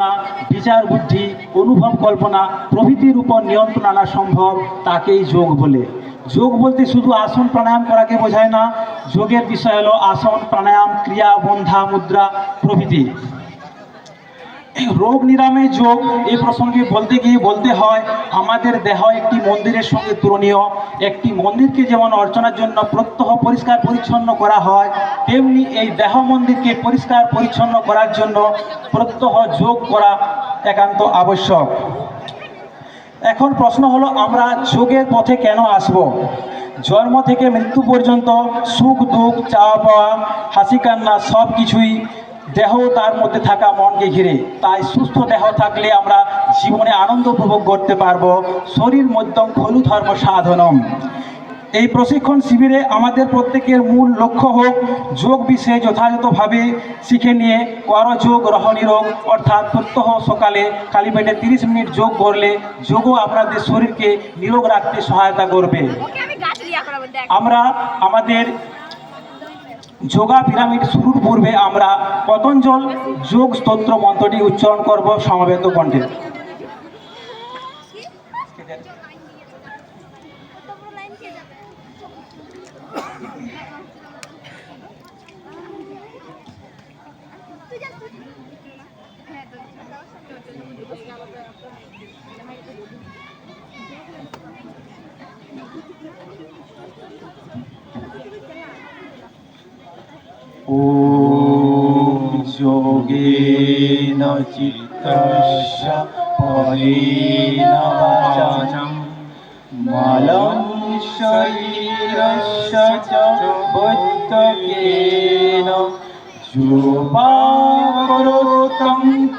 চেতনা, বিচার বুদ্ধি, অনুভব কল্পনা প্রভৃতির উপর নিয়ন্ত্রণ আনা সম্ভব, তাকেই যোগ বলে। যোগ বলতে শুধু আসন প্রাণায়াম করাকে বোঝায় না। যোগের বিষয় হলো আসন, প্রাণায়াম, ক্রিয়া, বন্ধা, মুদ্রা প্রভৃতি। রোগ নিরাময় যোগ এই প্রসঙ্গে বলতে গিয়ে বলতে হয়, আমাদের দেহ একটি মন্দিরের সঙ্গে তুলনীয়। একটি মন্দিরকে যেমন অর্চনার জন্য প্রত্যহ পরিষ্কার পরিচ্ছন্ন করা হয়, তেমনি এই দেহ মন্দিরকে পরিষ্কার পরিচ্ছন্ন করার জন্য প্রত্যহ যোগ করা একান্ত আবশ্যক। এখন প্রশ্ন হলো, আমরা যোগের পথে কেন আসব? জন্ম থেকে মৃত্যু পর্যন্ত সুখ দুঃখ, চাওয়া পাওয়া, হাসি কান্না সব কিছুই দেহ তার মধ্যে থাকা মনকে ঘিরে। তাই সুস্থ দেহ থাকলে আমরা জীবনে আনন্দ উপভোগ করতে পারবো। শরীর মধ্যম খলু ধর্ম সাধনম। এই প্রশিক্ষণ শিবিরে আমাদের প্রত্যেকের মূল লক্ষ্য হোক যোগ বিষয়ে যথাযথভাবে শিখে নিয়ে করযোগ রহনিরোগ, অর্থাৎ প্রত্যহ সকালে খালি পেটে 30 মিনিট যোগ করলে যোগও আপনাদের শরীরকে নিরোগ রাখতে সহায়তা করবে। আমরা আমাদের যোগা পিরামিড শুরুর পূর্বে আমরা পতঞ্জল যোগ স্তোত্র মন্ত্রটি উচ্চারণ করব সমবেত কণ্ঠে। ॐ योगेन चित्तस्य परेण वाचां मलं शरीरस्य च बुद्धकेन योपाकरोतं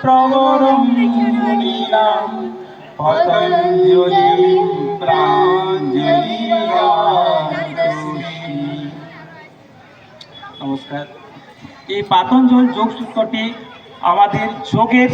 प्रवरं मुनीनां पतञ्जलिं प्राञ्जलिरानतोषि। নমস্কার। এই পাতঞ্জল যোগ সূত্রটি আমাদের যোগের